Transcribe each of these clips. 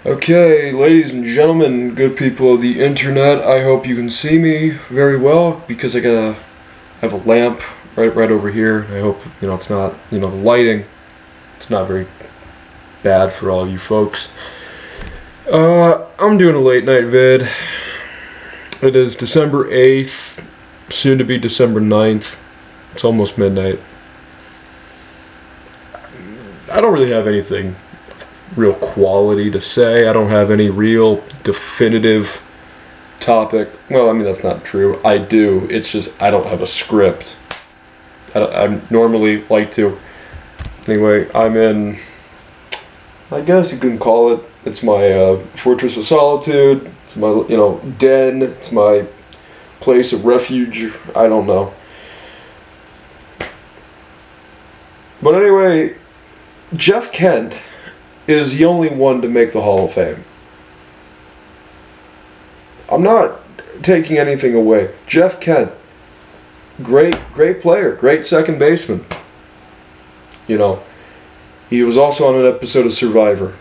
Okay, ladies and gentlemen, good people of the internet, I hope you can see me very well because I have a lamp right over here. I hope it's not the lighting. It's not very bad for all you folks. I'm doing a late night vid. It is December 8th, soon to be December 9th. It's almost midnight. I don't really have anything real quality to say. I don't have any real definitive topic. Well, I mean, that's not true. I do. It's just I don't have a script. I normally like to. Anyway, I'm in, I guess you can call it, it's my fortress of solitude. It's my, den. It's my place of refuge. I don't know. But anyway, Jeff Kent is the only one to make the Hall of Fame. I'm not taking anything away. Jeff Kent, great player, great second baseman. He was also on an episode of Survivor.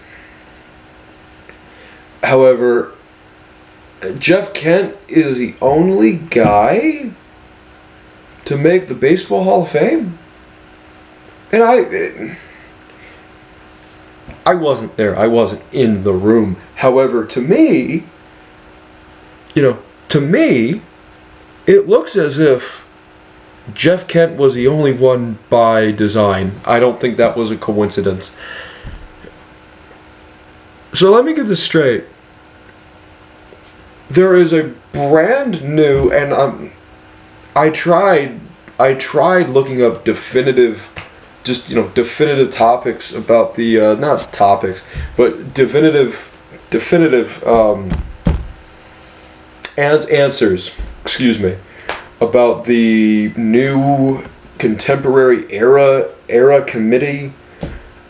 However, Jeff Kent is the only guy to make the Baseball Hall of Fame. And I wasn't there. I wasn't in the room. However, to me, it looks as if Jeff Kent was the only one by design. I don't think that was a coincidence. So let me get this straight. There is a brand new, and I tried looking up definitive topics about the not topics, but definitive answers. Excuse me, about the new contemporary era committee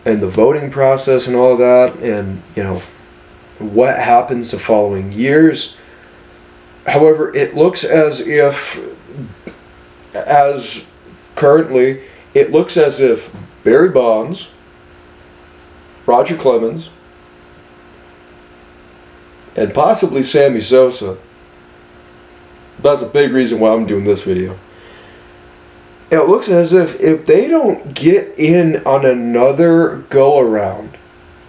and the voting process and all of that, and what happens the following years. However, it looks as currently. It looks as if Barry Bonds, Roger Clemens, and possibly Sammy Sosa. That's a big reason why I'm doing this video. It looks as if they don't get in on another go-around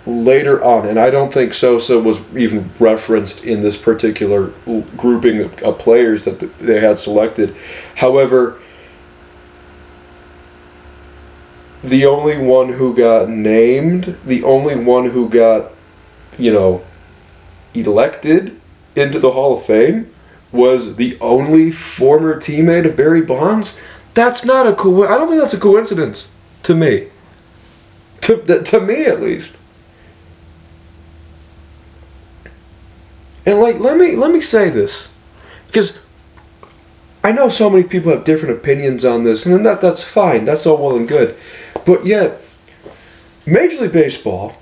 later on, and I don't think Sosa was even referenced in this particular grouping of players that they had selected. However, the only one who got named, the only one who got, elected into the Hall of Fame was the only former teammate of Barry Bonds. That's not I don't think that's a coincidence to me. To me, at least. And let me say this, because I know so many people have different opinions on this, and that's fine. That's all well and good. But yet, Major League Baseball,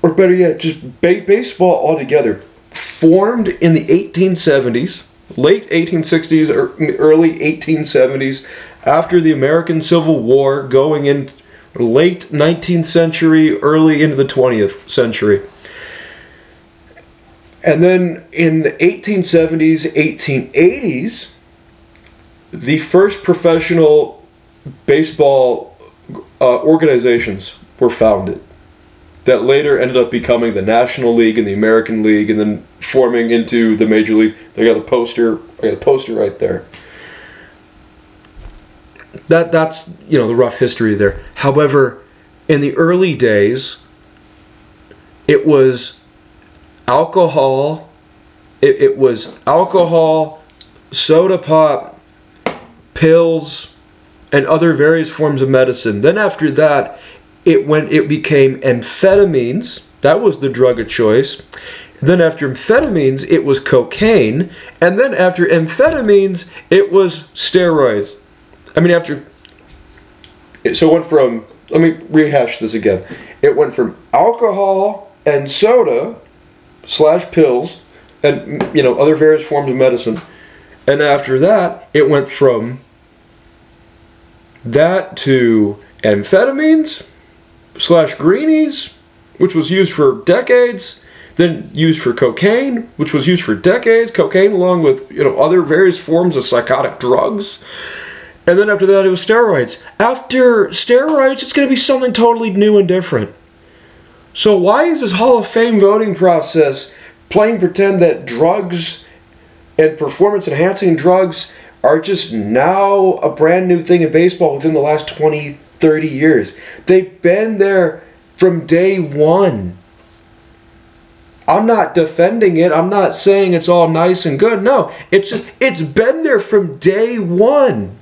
or better yet, just baseball altogether, formed in the 1870s, late 1860s or early 1870s, after the American Civil War, going in late 19th century, early into the 20th century. And then in the 1870s, 1880s, the first professional baseball organizations were founded that later ended up becoming the National League and the American League, and then forming into the Major League. I got the poster right there. That's the rough history there. However, in the early days, it was alcohol. It was alcohol, soda pop, pills, and other various forms of medicine. Then after that, it became amphetamines. That was the drug of choice. Then after amphetamines, it was cocaine. And then after amphetamines, it was steroids. So it went from, let me rehash this again. It went from alcohol and soda / pills and, other various forms of medicine. And after that, it went from that to amphetamines / greenies which was used for decades, then used for cocaine, which was used for decades, cocaine along with other various forms of psychotic drugs. And then after that, it was steroids. After steroids, it's going to be something totally new and different. So why is this Hall of Fame voting process playing pretend that drugs and performance-enhancing drugs are just now a brand new thing in baseball within the last 20, 30 years? They've been there from day one. I'm not defending it. I'm not saying it's all nice and good. No, it's been there from day one.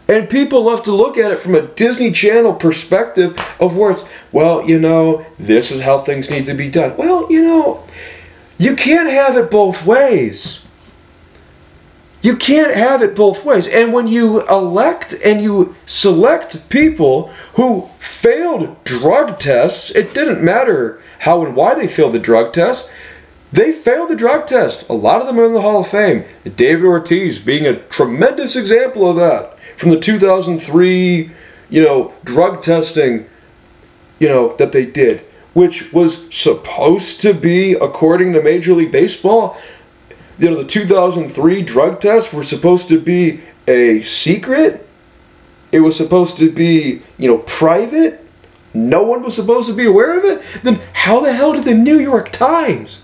And people love to look at it from a Disney Channel perspective of where it's, well, this is how things need to be done. Well, you can't have it both ways. You can't have it both ways. And when you elect and you select people who failed drug tests, it didn't matter how and why they failed the drug test. They failed the drug test. A lot of them are in the Hall of Fame. David Ortiz being a tremendous example of that. From the 2003, drug testing, that they did, which was supposed to be, according to Major League Baseball, the 2003 drug tests were supposed to be a secret. It was supposed to be, private. No one was supposed to be aware of it. Then how the hell did the New York Times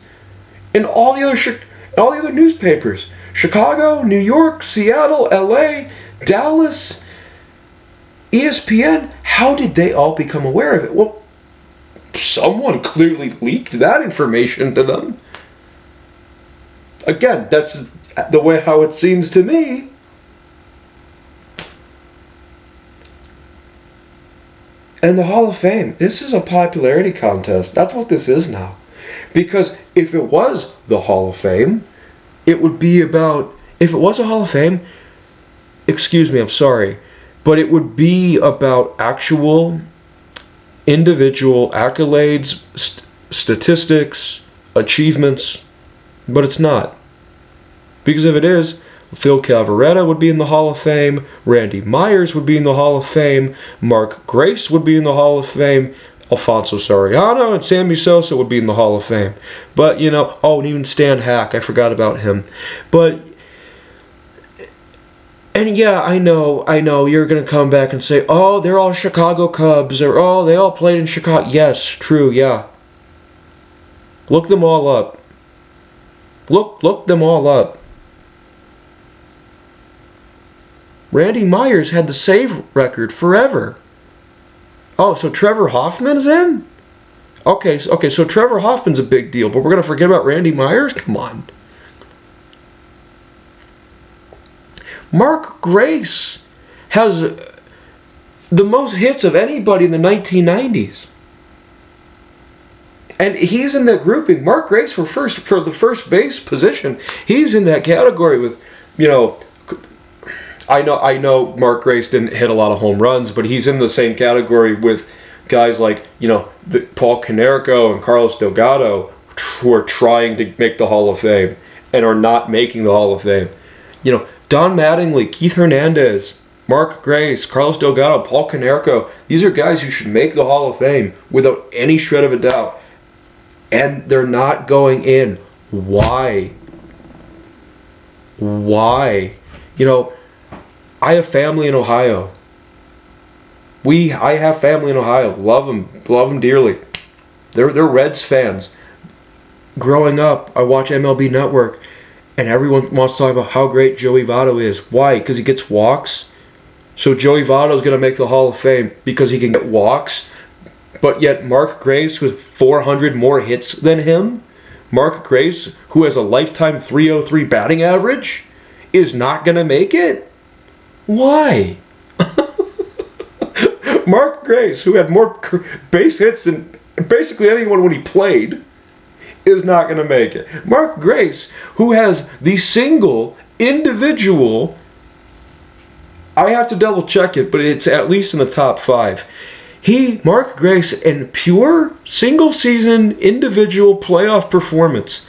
and all the other newspapers, Chicago, New York, Seattle, LA, Dallas, ESPN, how did they all become aware of it? Well, someone clearly leaked that information to them. Again, that's the way how it seems to me. And the Hall of Fame, this is a popularity contest. That's what this is now. Because if it was the Hall of Fame, it would be about, if it was a Hall of Fame, excuse me, I'm sorry, but it would be about actual individual accolades, statistics, achievements, but it's not. Because if it is, Phil Cavarretta would be in the Hall of Fame, Randy Myers would be in the Hall of Fame, Mark Grace would be in the Hall of Fame, Alfonso Soriano and Sammy Sosa would be in the Hall of Fame. But, and even Stan Hack, I forgot about him. But, and yeah, I know, you're going to come back and say, oh, they're all Chicago Cubs, or oh, they all played in Chicago. Yes, true, yeah. Look them all up. Look them all up. Randy Myers had the save record forever. Oh, so Trevor Hoffman's in? Okay, so Trevor Hoffman's a big deal, but we're going to forget about Randy Myers? Come on. Mark Grace has the most hits of anybody in the 1990s. And he's in that grouping. Mark Grace for the first base position. He's in that category with, I know Mark Grace didn't hit a lot of home runs, but he's in the same category with guys like, Paul Konerko and Carlos Delgado, who are trying to make the Hall of Fame and are not making the Hall of Fame. Don Mattingly, Keith Hernandez, Mark Grace, Carlos Delgado, Paul Konerko, these are guys who should make the Hall of Fame without any shred of a doubt. And they're not going in. Why? Why? I have family in Ohio. I have family in Ohio. Love them dearly. They're Reds fans. Growing up, I watch MLB Network, and everyone wants to talk about how great Joey Votto is. Why? Because he gets walks. So Joey Votto is going to make the Hall of Fame because he can get walks. But yet Mark Grace, with 400 more hits than him, Mark Grace, who has a lifetime .303 batting average, is not going to make it? Why? Mark Grace, who had more base hits than basically anyone when he played, is not going to make it. Mark Grace, who has the single individual, I have to double check it, but it's at least in the top 5. Mark Grace, in pure single season individual playoff performance,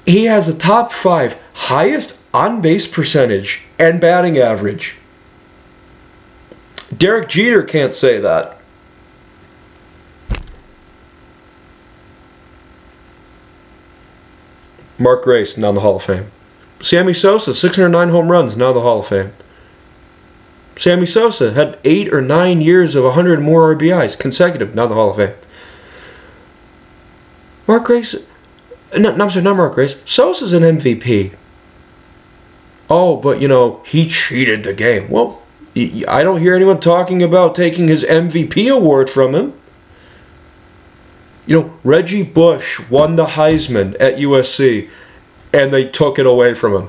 he has a top 5 highest on base percentage and batting average. Derek Jeter can't say that. Mark Grace, now in the Hall of Fame. Sammy Sosa, 609 home runs, now in the Hall of Fame. Sammy Sosa had 8 or 9 years of 100 more RBIs, consecutive, now in the Hall of Fame. Mark Grace, I'm sorry, not Mark Grace, Sosa's an MVP. Oh, but he cheated the game. Well, I don't hear anyone talking about taking his MVP award from him. Reggie Bush won the Heisman at USC, and they took it away from him.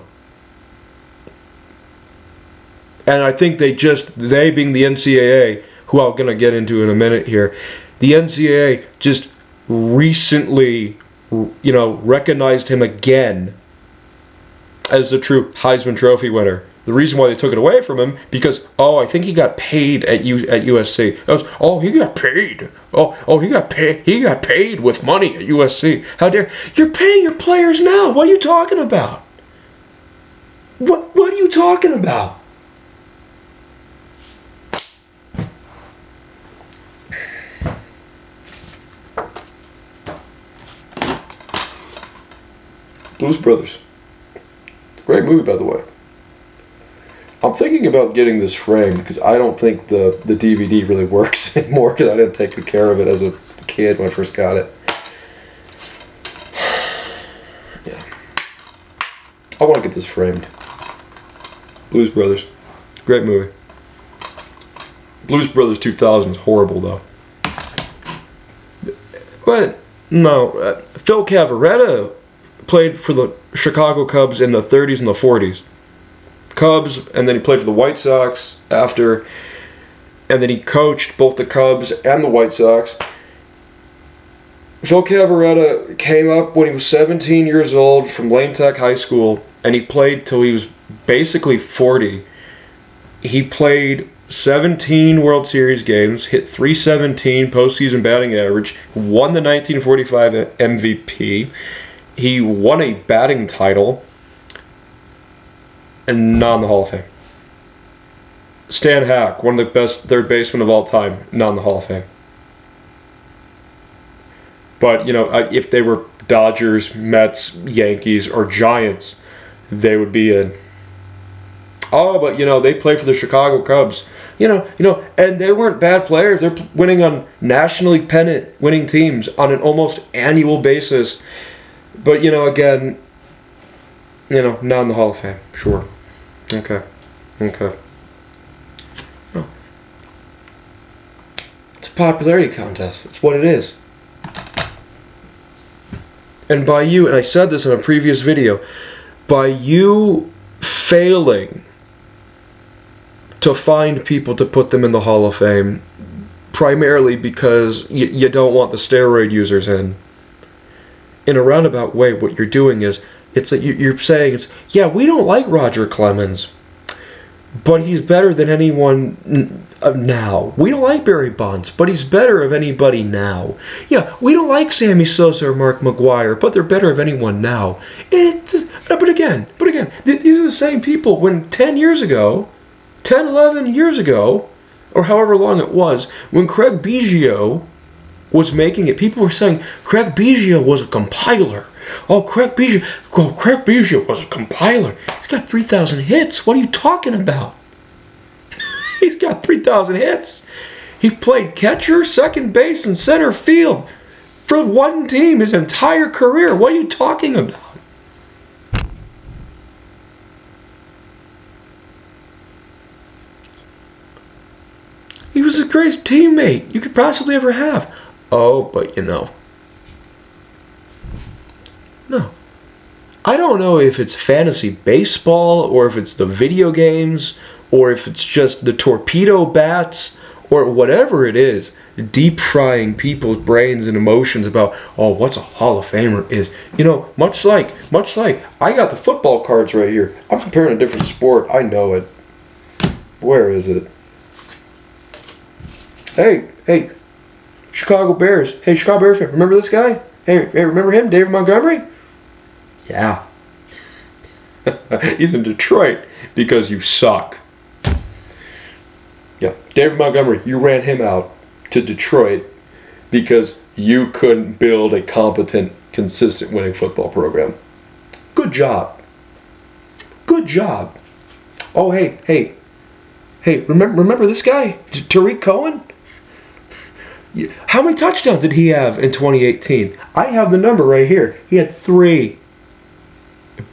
And I think they being the NCAA, who I'm going to get into in a minute here, the NCAA just recently, recognized him again as the true Heisman Trophy winner. The reason why they took it away from him, because, I think he got paid at USC. He got paid. He got paid with money at USC. How dare, you're paying your players now. What are you talking about? What are you talking about? Blues Brothers. Great movie, by the way. I'm thinking about getting this framed because I don't think the DVD really works anymore because I didn't take good care of it as a kid when I first got it. Yeah. I want to get this framed. Blues Brothers. Great movie. Blues Brothers 2000 is horrible, though. But, no. Phil Cavarretta played for the Chicago Cubs in the 30s and the 40s. Cubs, and then he played for the White Sox after, and then he coached both the Cubs and the White Sox. Phil Cavarretta came up when he was 17 years old from Lane Tech High School, and he played till he was basically 40. He played 17 World Series games, hit .317 postseason batting average, won the 1945 MVP. He won a batting title, and not in the Hall of Fame. Stan Hack, one of the best third basemen of all time, not in the Hall of Fame. But, if they were Dodgers, Mets, Yankees, or Giants, they would be in. Oh, but, they play for the Chicago Cubs. And they weren't bad players. They're winning on National League pennant winning teams on an almost annual basis. But, again, not in the Hall of Fame. Sure. Okay. Oh. It's a popularity contest. It's what it is. And by you, and I said this in a previous video, by you failing to find people to put them in the Hall of Fame, primarily because you don't want the steroid users in a roundabout way, what you're doing is, it's like you're saying, we don't like Roger Clemens, but he's better than anyone now. We don't like Barry Bonds, but he's better of anybody now. Yeah, we don't like Sammy Sosa or Mark McGwire, but they're better of anyone now. But again, these are the same people when 10, 11 years ago, or however long it was, when Craig Biggio was making it, people were saying Craig Biggio was a compiler. Craig Biggio was a compiler. He's got 3,000 hits. What are you talking about? He's got 3,000 hits. He played catcher, second base, and center field for one team his entire career. What are you talking about? He was the greatest teammate you could possibly ever have. But no. I don't know if it's fantasy baseball, or if it's the video games, or if it's just the torpedo bats, or whatever it is, deep frying people's brains and emotions about, what's a Hall of Famer is. Much like, I got the football cards right here. I'm comparing a different sport. I know it. Where is it? Hey, Chicago Bears. Hey, Chicago Bears fan, remember this guy? Hey, remember him, David Montgomery? Yeah. He's in Detroit because you suck. Yeah, David Montgomery, you ran him out to Detroit because you couldn't build a competent, consistent winning football program. Good job. Good job. Oh, hey, remember this guy? Tariq Cohen? How many touchdowns did he have in 2018? I have the number right here. He had 3.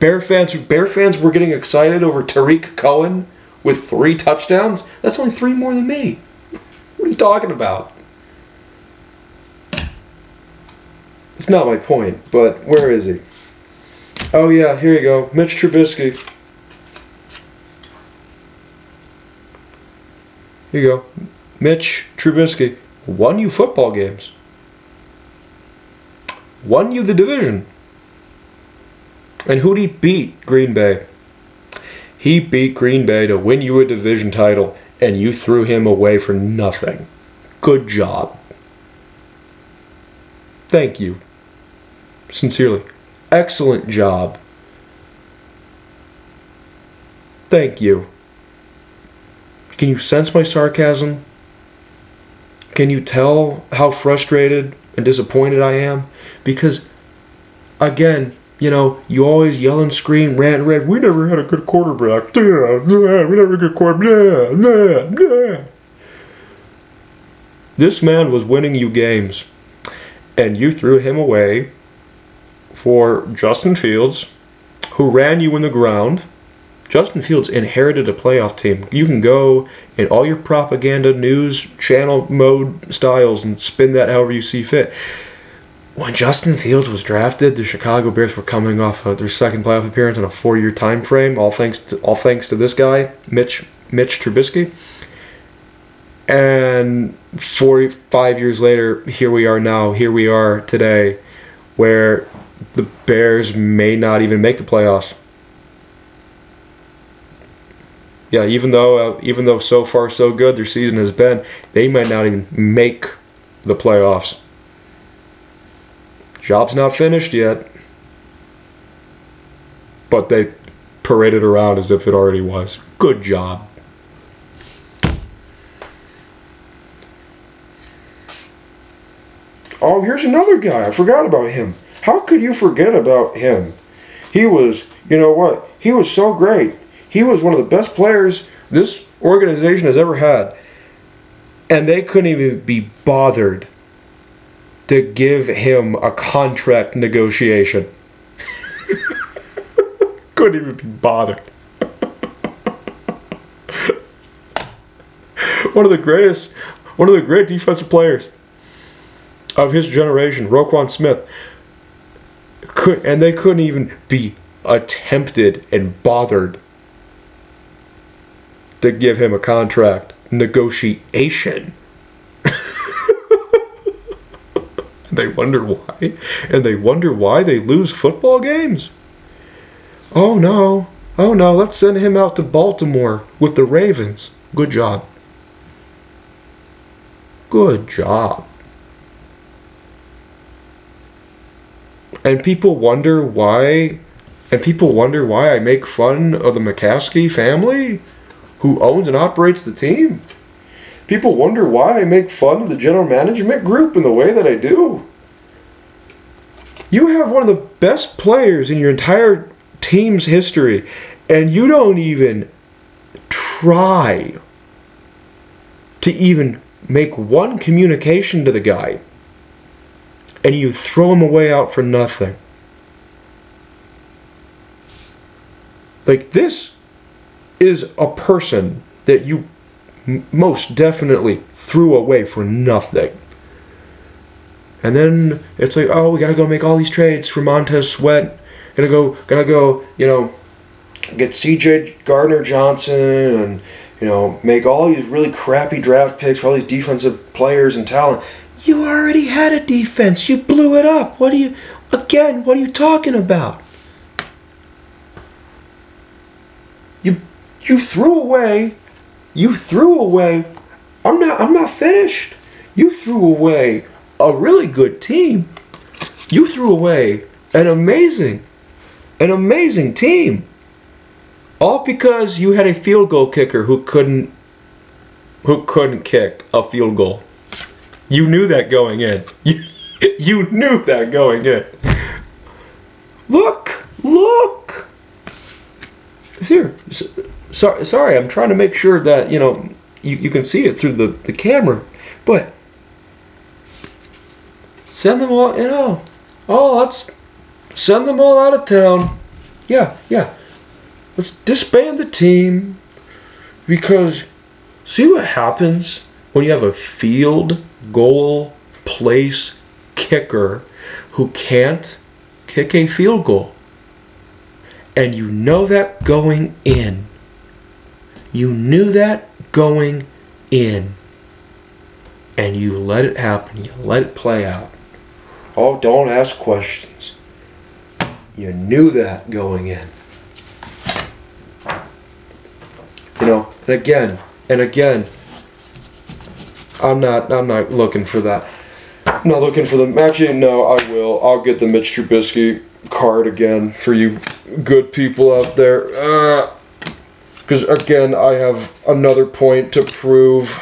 Bear fans were getting excited over Tariq Cohen with 3 touchdowns? That's only 3 more than me. What are you talking about? It's not my point, but where is he? Oh yeah, here you go. Mitch Trubisky. Here you go. Mitch Trubisky won you football games. Won you the division. And who'd he beat? Green Bay. He beat Green Bay to win you a division title, and you threw him away for nothing. Good job. Thank you. Sincerely. Excellent job. Thank you. Can you sense my sarcasm? Can you tell how frustrated and disappointed I am? Because, again, you know, you always yell and scream, rant and rave, we never had a good quarterback. We never had a good quarterback. This man was winning you games, and you threw him away for Justin Fields, who ran you in the ground. Justin Fields inherited a playoff team. You can go in all your propaganda news channel mode styles and spin that however you see fit. When Justin Fields was drafted, the Chicago Bears were coming off their second playoff appearance in a 4-year time frame, all thanks to this guy, Mitch Trubisky. And 45 years later, here we are today, where the Bears may not even make the playoffs. Yeah, even though so far so good their season has been, they might not even make the playoffs. Job's not finished yet, but they paraded around as if it already was. Good job. Oh, here's another guy. I forgot about him. How could you forget about him? He was, you know what? He was so great. He was one of the best players this organization has ever had. And they couldn't even be bothered to give him a contract negotiation. Couldn't even be bothered. One of the great defensive players of his generation, Roquan Smith, and they couldn't even be attempted and bothered to give him a contract negotiation. They wonder why they lose football games. Oh no, let's send him out to Baltimore with the Ravens. Good job. Good job. And people wonder why I make fun of the McCaskey family, who owns and operates the team. People wonder why I make fun of the general management group in the way that I do. You have one of the best players in your entire team's history, and you don't even try to even make one communication to the guy, and you throw him away out for nothing. Like, this is a person that you most definitely threw away for nothing. And then it's like, oh, we gotta go make all these trades for Montez Sweat. Gotta go, you know, get C.J. Gardner-Johnson and, you know, make all these really crappy draft picks for all these defensive players and talent. You already had a defense. You blew it up. What are you talking about? You threw away. I'm not finished. You threw away a really good team. You threw away an amazing team. All because you had a field goal kicker who couldn't kick a field goal. You knew that going in. You knew that going in. Look. sorry, I'm trying to make sure that, you can see it through the camera. But send them all, let's send them all out of town. Yeah. Let's disband the team. Because see what happens when you have a field goal place kicker who can't kick a field goal. And you know that going in. You knew that going in. And you let it happen. You let it play out. Oh, don't ask questions. You knew that going in. And again, I'm not looking for that. I'm not looking for them. Actually, no, I will. I'll get the Mitch Trubisky card again for you good people out there. Because, again, I have another point to prove.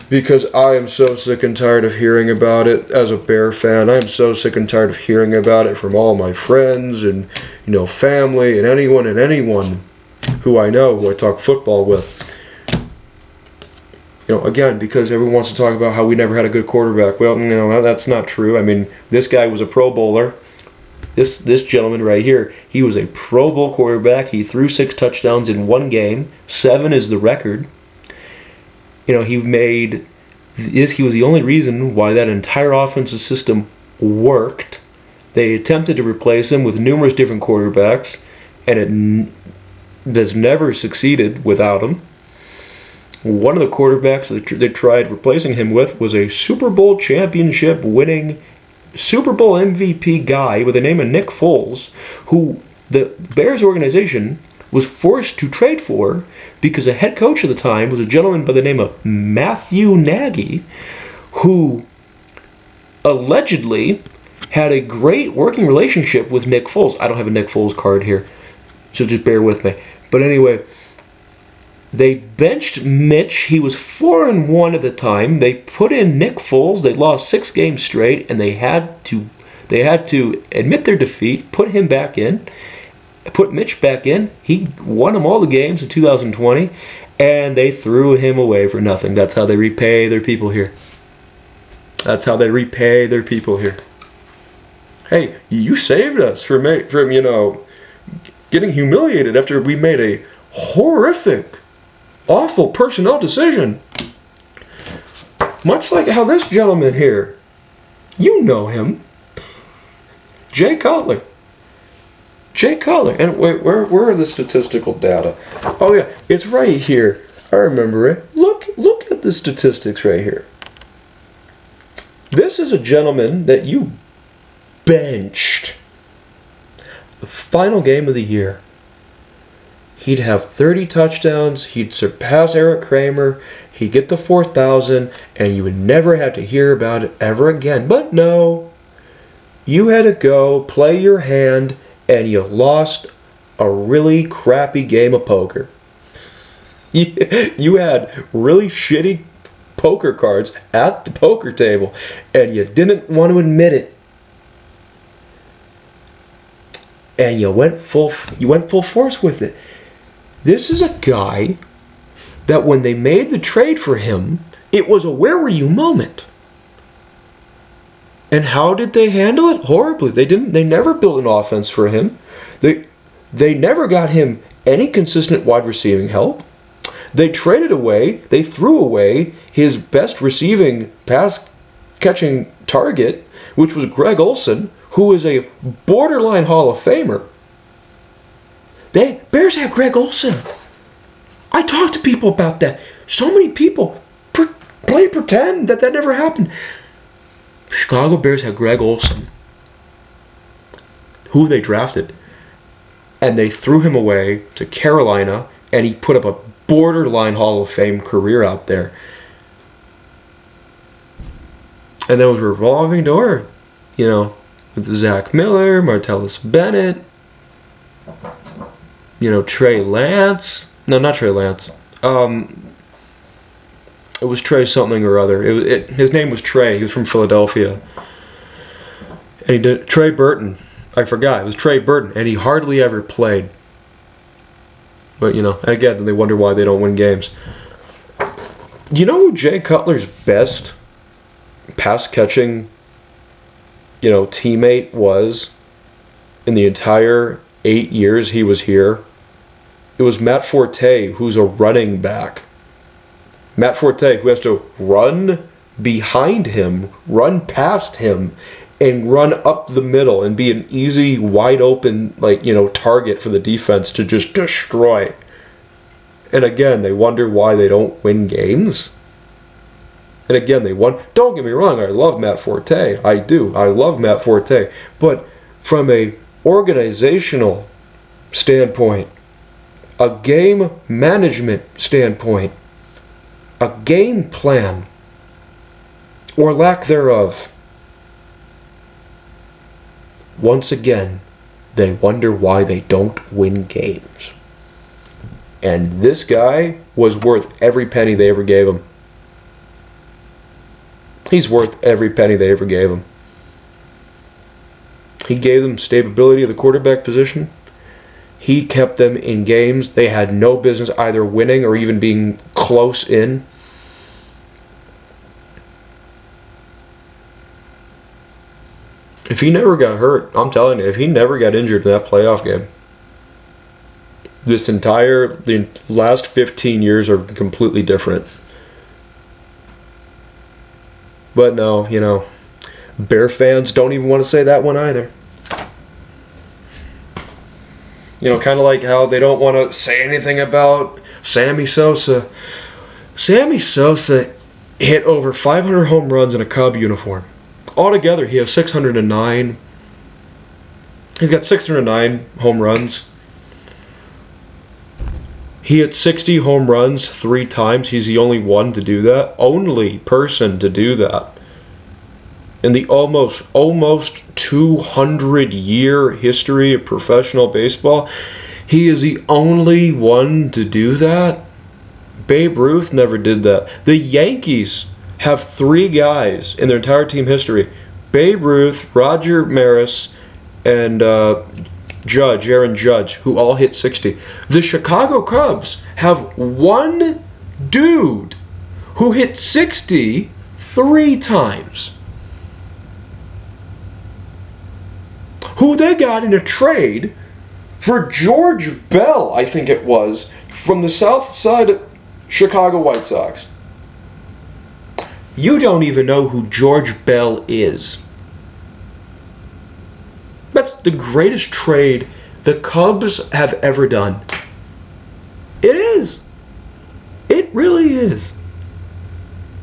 Because I am so sick and tired of hearing about it as a Bear fan. I'm so sick and tired of hearing about it from all my friends and, family and anyone who I know, who I talk football with. Again, because everyone wants to talk about how we never had a good quarterback. Well, that's not true. I mean, this guy was a Pro Bowler. This gentleman right here, he was a Pro Bowl quarterback. He threw 6 touchdowns in one game. 7 is the record. He was the only reason why that entire offensive system worked. They attempted to replace him with numerous different quarterbacks, and it has never succeeded without him. One of the quarterbacks that they tried replacing him with was a Super Bowl championship winning Super Bowl MVP guy with the name of Nick Foles, who the Bears organization was forced to trade for because the head coach at the time was a gentleman by the name of Matthew Nagy, who allegedly had a great working relationship with Nick Foles. I don't have a Nick Foles card here, so just bear with me. But anyway, they benched Mitch. He was 4-1 at the time. They put in Nick Foles. They lost 6 games straight, and they had to admit their defeat, put him back in, put Mitch back in. He won them all the games in 2020, and they threw him away for nothing. That's how they repay their people here. Hey, you saved us from getting humiliated after we made a horrific, awful personnel decision. Much like how this gentleman here, you know him, Jay Cutler. And where are the statistical data? Oh yeah, it's right here. I remember it. Look at the statistics right here. This is a gentleman that you benched. The final game of the year. He'd have 30 touchdowns. He'd surpass Eric Kramer. He'd get the 4,000, and you would never have to hear about it ever again. But no, you had to go play your hand, and you lost a really crappy game of poker. You had really shitty poker cards at the poker table, and you didn't want to admit it. And you went full force with it. This is a guy that when they made the trade for him, it was a where were you moment. And how did they handle it? Horribly. They never built an offense for him. They never got him any consistent wide receiving help. They threw away his best receiving pass catching target, which was Greg Olsen, who is a borderline Hall of Famer. Bears have Greg Olsen. I talked to people about that. So many people pretend that never happened. Chicago Bears have Greg Olsen, who they drafted, and they threw him away to Carolina, and he put up a borderline Hall of Fame career out there. And there was a revolving door, with Zach Miller, Martellus Bennett, Trey Lance. No, not Trey Lance. It was Trey something or other. His name was Trey. He was from Philadelphia. And he did Trey Burton. I forgot. It was Trey Burton, and he hardly ever played. But, again, they wonder why they don't win games. You know who Jay Cutler's best pass-catching, teammate was in the entire 8 years he was here? It was Matt Forte, who's a running back. Matt Forte, who has to run behind him, run past him, and run up the middle and be an easy, wide open, target for the defense to just destroy. And again, they wonder why they don't win games. And again, don't get me wrong, I love Matt Forte. I do. I love Matt Forte. But from a organizational standpoint, a game management standpoint, a game plan, or lack thereof, once again, they wonder why they don't win games. And this guy was worth every penny they ever gave him. He's worth every penny they ever gave him. He gave them stability of the quarterback position. He kept them in games they had no business either winning or even being close in. If he never got hurt, I'm telling you, if he never got injured in that playoff game, the last 15 years are completely different. But no, Bear fans don't even want to say that one either. Kind of like how they don't want to say anything about Sammy Sosa. Sammy Sosa hit over 500 home runs in a Cub uniform. Altogether, he has 609. He's got 609 home runs. He hit 60 home runs 3 times. He's the only one to do that. Only person to do that. In the almost 200-year history of professional baseball, he is the only one to do that. Babe Ruth never did that. The Yankees have 3 guys in their entire team history: Babe Ruth, Roger Maris, and Aaron Judge, who all hit 60. The Chicago Cubs have 1 dude who hit 60 3 times. Who they got in a trade for George Bell, I think it was, from the South Side Chicago White Sox. You don't even know who George Bell is. That's the greatest trade the Cubs have ever done. It is. It really is.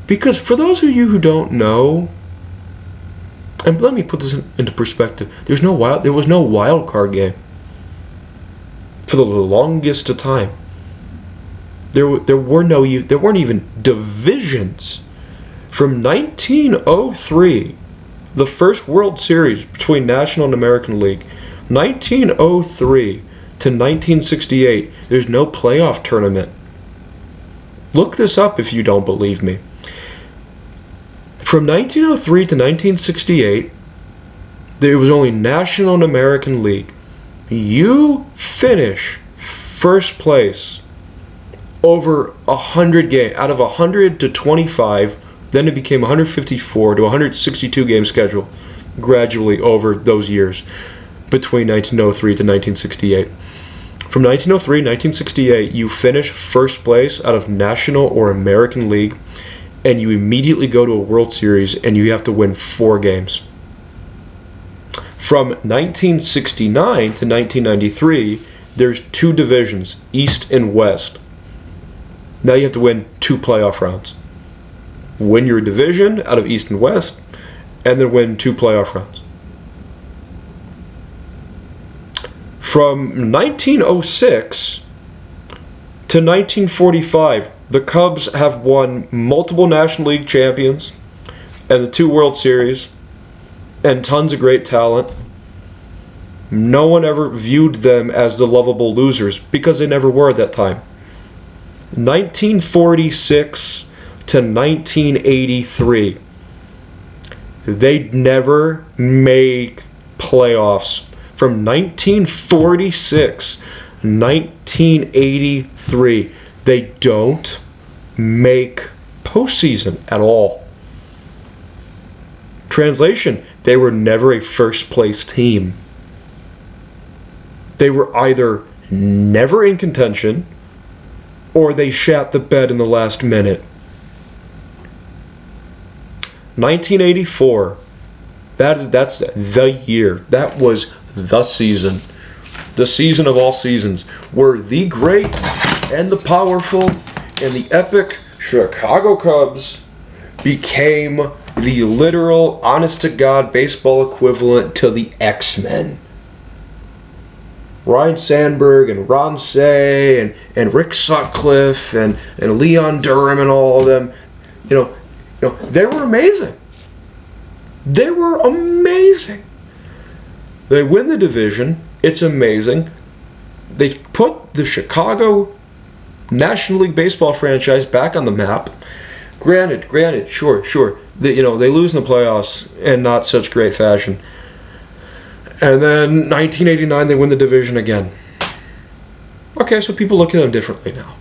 Because for those of you who don't know, and let me put this into perspective, there was no wild card game for the longest of time. There weren't even divisions. From 1903, the first World Series between National and American League, 1903 to 1968, there's no playoff tournament. Look this up if you don't believe me. From 1903 to 1968, there was only National and American League. You finish first place over 100 games. Out of 100 to 25, then it became 154 to 162 game schedule gradually over those years between 1903 to 1968. From 1903 to 1968, you finish first place out of National or American League, and you immediately go to a World Series and you have to win 4 games. From 1969 to 1993, there's 2 divisions, East and West. Now you have to win 2 playoff rounds. Win your division out of East and West, and then win 2 playoff rounds. From 1906 to 1945, the Cubs have won multiple National League champions and the 2 World Series and tons of great talent. No one ever viewed them as the lovable losers because they never were at that time. 1946 to 1983, they never made playoffs. From 1946 1983. They don't make postseason at all. Translation, they were never a first place team. They were either never in contention or they shat the bed in the last minute. 1984. That's the year. That was the season. The season of all seasons, where the great and the powerful and the epic Chicago Cubs became the literal, honest-to-God baseball equivalent to the X-Men. Ryne Sandberg and Ron Cey and Rick Sutcliffe and Leon Durham and all of them, they were amazing. They were amazing. They win the division. It's amazing. They put the Chicago National League Baseball franchise back on the map. Granted, sure. They lose in the playoffs in not such great fashion. And then 1989, they win the division again. Okay, so people look at them differently now.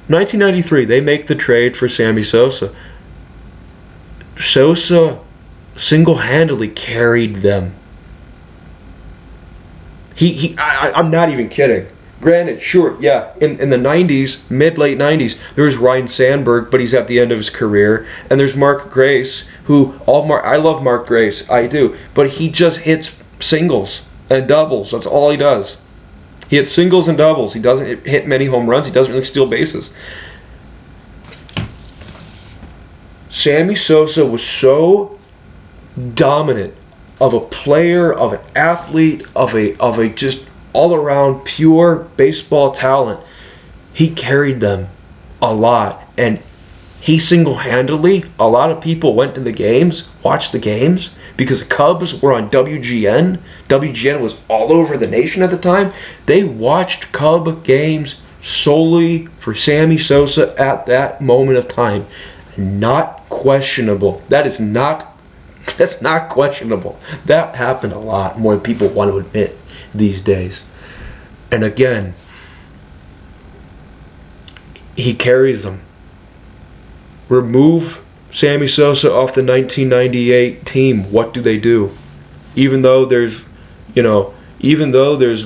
1993, they make the trade for Sammy Sosa. Sosa single-handedly carried them. I'm not even kidding. Granted, sure, yeah, in the 90s, mid-late 90s, there was Ryne Sandberg, but he's at the end of his career. And there's Mark Grace, I love Mark Grace, I do. But he just hits singles and doubles. That's all he does. He hits singles and doubles. He doesn't hit many home runs. He doesn't really steal bases. Sammy Sosa was so dominant of a player, of an athlete, of a just all-around pure baseball talent. He carried them a lot, and he single-handedly, a lot of people went to the games, watched the games, because the Cubs were on WGN. WGN was all over the nation at the time. They watched Cub games solely for Sammy Sosa at that moment of time. Not questionable. That's not questionable. That happened a lot more than people want to admit these days. And again, he carries them. Remove Sammy Sosa off the 1998 team. What do? Even though there's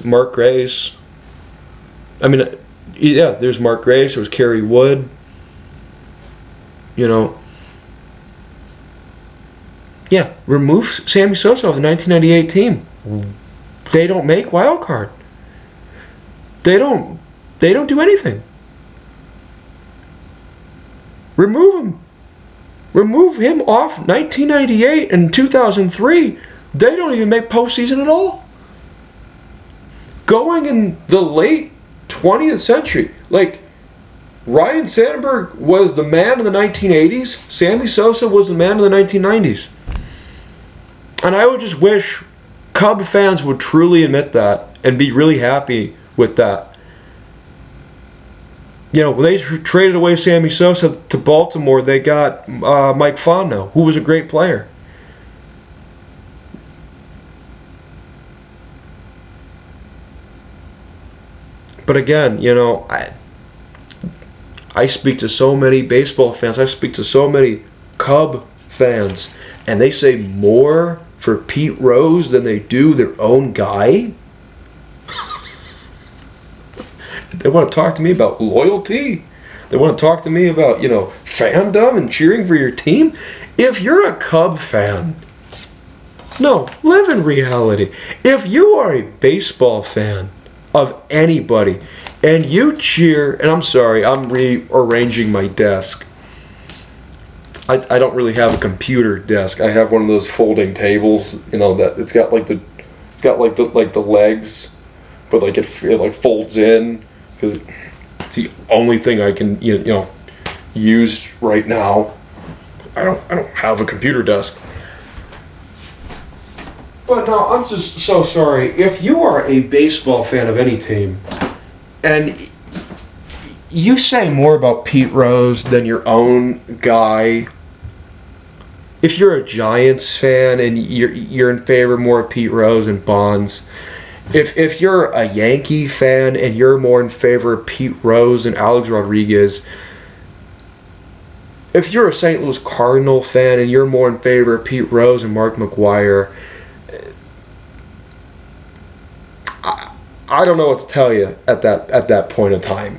Mark Grace. There's Mark Grace. There was Kerry Wood. Remove Sammy Sosa off the 1998 team. They don't make wild card. They don't do anything. Remove him. Remove him off 1998 and 2003. They don't even make postseason at all. Going in the late 20th century, Ryne Sandberg was the man in the 1980s. Sammy Sosa was the man in the 1990s. And I would just wish Cub fans would truly admit that and be really happy with that. When they traded away Sammy Sosa to Baltimore, they got Mike Fontenot, who was a great player. But again, I speak to so many baseball fans. I speak to so many Cub fans, and they say more for Pete Rose than they do their own guy. They want to talk to me about loyalty. They want to talk to me about, fandom and cheering for your team. If you're a Cub fan, no, live in reality. If you are a baseball fan of anybody and you cheer, and I'm sorry, I'm rearranging my desk. I don't really have a computer desk. I have one of those folding tables, that it's got the legs, but it folds in, because it's the only thing I can use right now. I don't have a computer desk. But no, I'm just so sorry. If you are a baseball fan of any team, and you say more about Pete Rose than your own guy, if you're a Giants fan and you're in favor more of Pete Rose and Bonds, if you're a Yankee fan and you're more in favor of Pete Rose and Alex Rodriguez, if you're a St. Louis Cardinal fan and you're more in favor of Pete Rose and Mark McGwire, I don't know what to tell you at that point of time.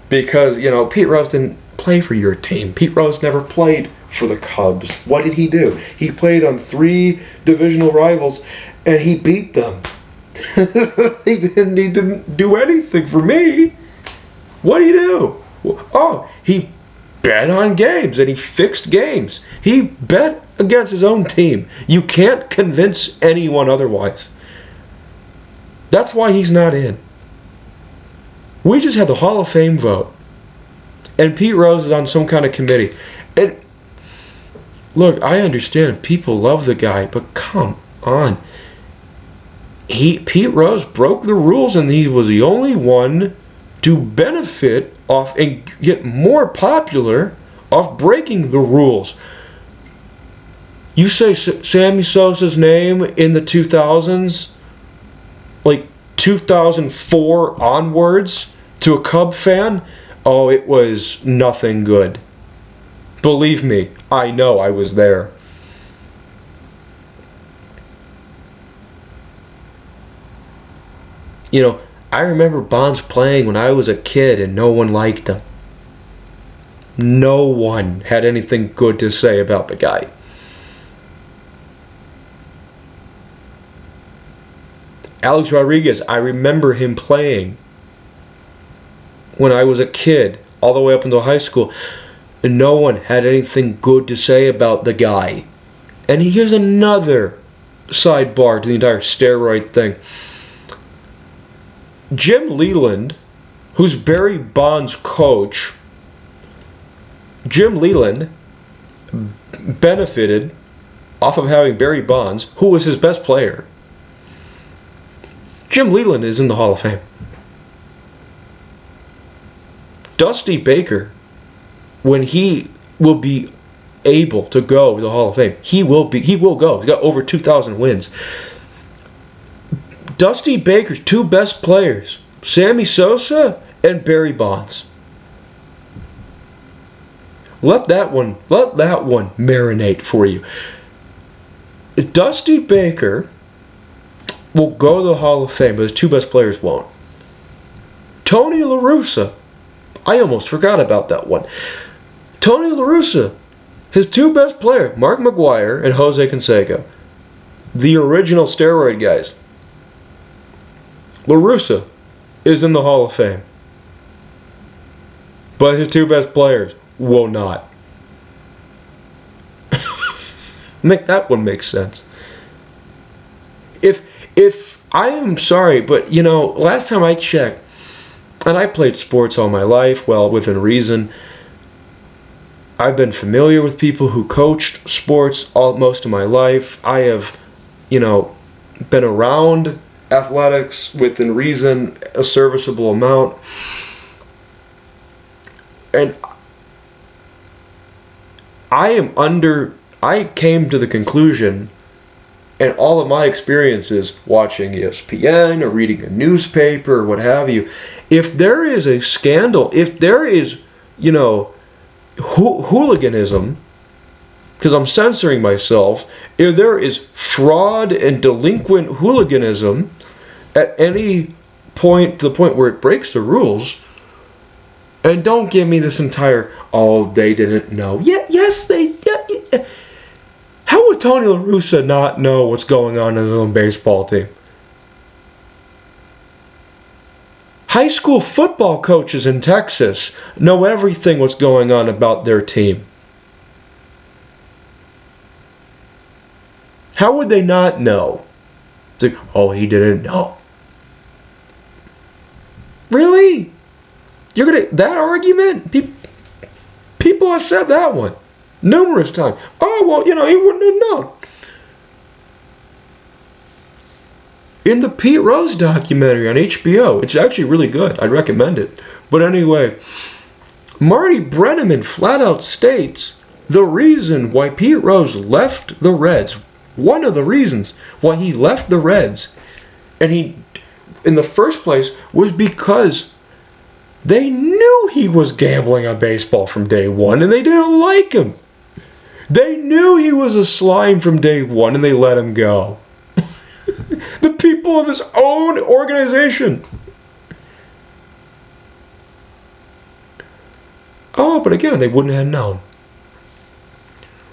Because, Pete Rose didn't play for your team. Pete Rose never played for the Cubs. What did he do? He played on 3 divisional rivals, and he beat them. He didn't need to do anything for me. What did he do? Oh, he bet on games, and he fixed games. He bet against his own team. You can't convince anyone otherwise. That's why he's not in. We just had the Hall of Fame vote. And Pete Rose is on some kind of committee. And look, I understand people love the guy, but come on. Pete Rose broke the rules, and he was the only one to benefit off and get more popular off breaking the rules. You say Sammy Sosa's name in the 2000s, like 2004 onwards, to a Cub fan, oh, it was nothing good. Believe me, I know, I was there. I remember Bonds playing when I was a kid and no one liked him. No one had anything good to say about the guy. Alex Rodriguez, I remember him playing when I was a kid, all the way up until high school, and no one had anything good to say about the guy. And here's another sidebar to the entire steroid thing. Jim Leland, who's Barry Bonds' coach, Jim Leland benefited off of having Barry Bonds, who was his best player. Jim Leland is in the Hall of Fame. Dusty Baker, when he will be able to go to the Hall of Fame, he will go. He's got over 2,000 wins. Dusty Baker's 2 best players, Sammy Sosa and Barry Bonds. Let that one marinate for you. Dusty Baker will go to the Hall of Fame, but his 2 best players won't. Tony La Russa, I almost forgot about that one. Tony La Russa, his 2 best players, Mark McGwire and Jose Canseco, the original steroid guys. La Russa is in the Hall of Fame, but his 2 best players will not. Make that one make sense. If I am sorry, but last time I checked, and I played sports all my life, well, within reason. I've been familiar with people who coached sports most of my life. I have, been around athletics within reason a serviceable amount. And I came to the conclusion, and all of my experiences watching ESPN or reading a newspaper or what have you, if there is a scandal, if there is, hooliganism, because I'm censoring myself, if there is fraud and delinquent hooliganism at any point, to the point where it breaks the rules, and don't give me this entire, oh, they didn't know. Yes, they did. How would Tony La Russa not know what's going on in his own baseball team? High school football coaches in Texas know everything what's going on about their team. How would they not know? It's like, oh, he didn't know. Really? You're gonna that argument? People have said that one numerous times. Oh, well, he wouldn't have known. In the Pete Rose documentary on HBO, it's actually really good. I'd recommend it. But anyway, Marty Brennaman flat out states the reason why Pete Rose left the Reds, one of the reasons why he left the Reds, And he, in the first place, was because they knew he was gambling on baseball from day one, and they didn't like him. They knew he was a slime from day one, and they let him go. The people of his own organization. Oh, but again, they wouldn't have known.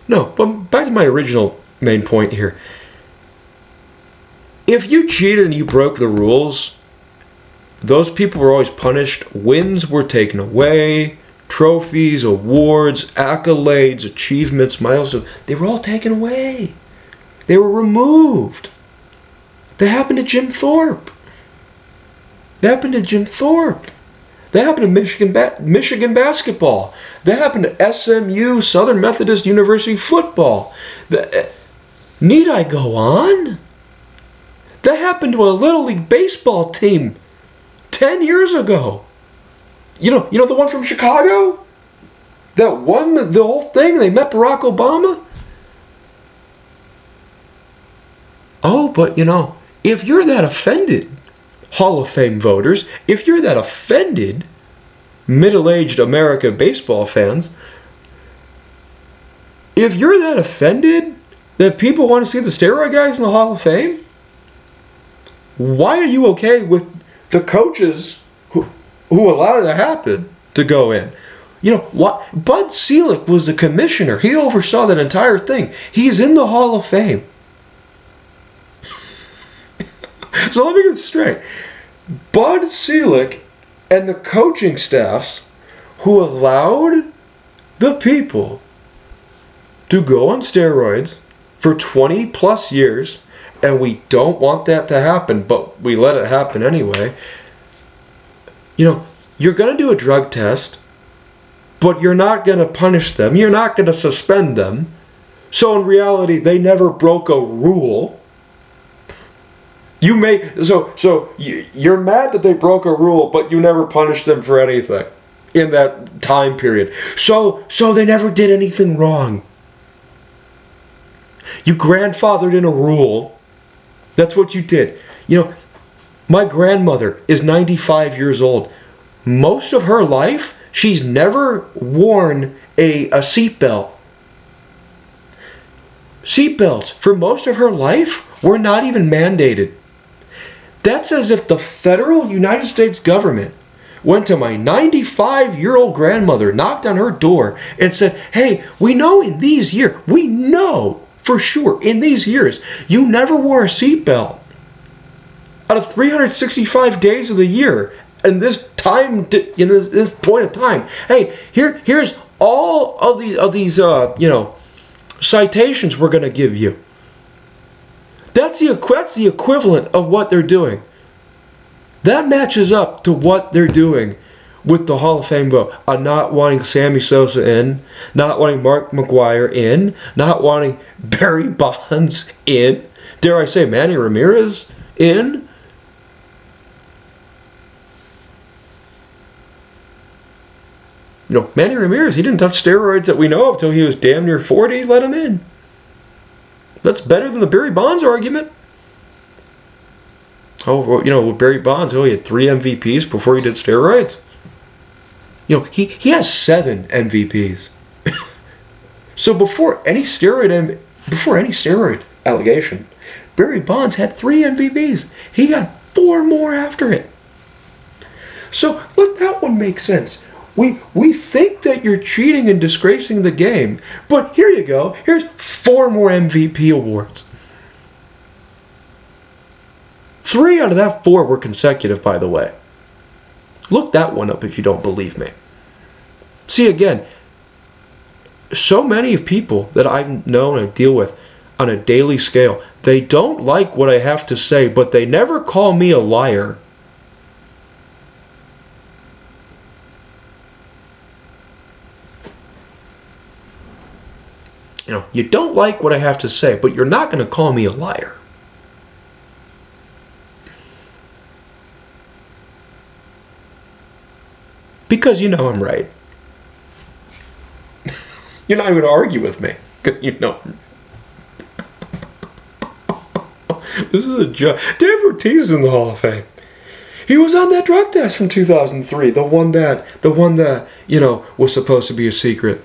No, but back to my original main point here. If you cheated and you broke the rules, those people were always punished. Wins were taken away. Trophies, awards, accolades, achievements, milestones, they were all taken away. They were removed. That happened to Jim Thorpe. That happened to Jim Thorpe. That happened to Michigan basketball. That happened to SMU, Southern Methodist University football. Need I go on? That happened to a Little League baseball team 10 years ago. You know the one from Chicago? That won the whole thing? They met Barack Obama? Oh, but if you're that offended, Hall of Fame voters, if you're that offended, middle-aged America baseball fans, if you're that offended that people want to see the steroid guys in the Hall of Fame, why are you okay with the coaches who allowed it to happen to go in? What? Bud Selig was the commissioner. He oversaw that entire thing. He's in the Hall of Fame. So let me get straight. Bud Selig and the coaching staffs who allowed the people to go on steroids for 20 plus years, and we don't want that to happen, but we let it happen anyway. You're going to do a drug test, but you're not going to punish them. You're not going to suspend them. So in reality, they never broke a rule. You're mad that they broke a rule, but you never punished them for anything in that time period. So they never did anything wrong. You grandfathered in a rule. That's what you did. My grandmother is 95 years old. Most of her life, she's never worn a seatbelt. Seatbelts, for most of her life, were not even mandated. That's as if the federal United States government went to my 95-year-old grandmother, knocked on her door, and said, hey, we know for sure, in these years, you never wore a seatbelt. Out of 365 days of the year, in this time, this point of time, hey, here's all of these citations we're going to give you. That's the equivalent of what they're doing. That matches up to what they're doing with the Hall of Fame vote. Not wanting Sammy Sosa in, not wanting Mark McGwire in, not wanting Barry Bonds in, dare I say Manny Ramirez in. Manny Ramirez, he didn't touch steroids that we know of until he was damn near 40. Let him in. That's better than the Barry Bonds argument. With Barry Bonds, he had 3 MVPs before he did steroids. He has 7 MVPs. So before any steroid allegation, Barry Bonds had 3 MVPs. He got 4 more after it. So let that one make sense. We think that you're cheating and disgracing the game, but here you go. Here's 4 more MVP awards. 3 out of that 4 were consecutive, by the way. Look that one up if you don't believe me. See, again, so many people that I've known and deal with on a daily scale, they don't like what I have to say, but they never call me a liar. You don't like what I have to say, but you're not going to call me a liar. Because I'm right. You're not even going to argue with me. This is a joke. Dave Ortiz is in the Hall of Fame. He was on that drug test from 2003, the one that was supposed to be a secret.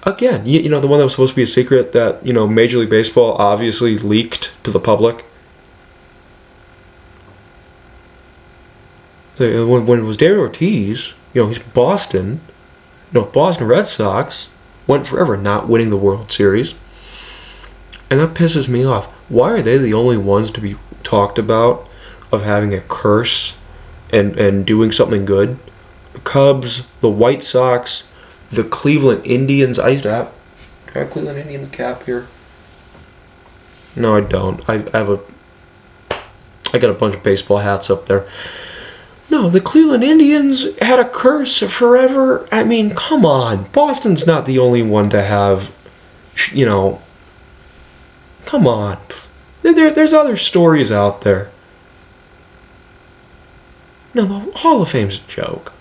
Again, the one that was supposed to be a secret that Major League Baseball obviously leaked to the public. So when it was David Ortiz, he's Boston. Boston Red Sox went forever not winning the World Series. And that pisses me off. Why are they the only ones to be talked about of having a curse and doing something good? The Cubs, the White Sox, the Cleveland Indians. I used to have... Do I have Cleveland Indians cap here? No, I don't. I got a bunch of baseball hats up there. No, the Cleveland Indians had a curse forever. I mean, come on. Boston's not the only one to have, come on. There's other stories out there. No, the Hall of Fame's a joke.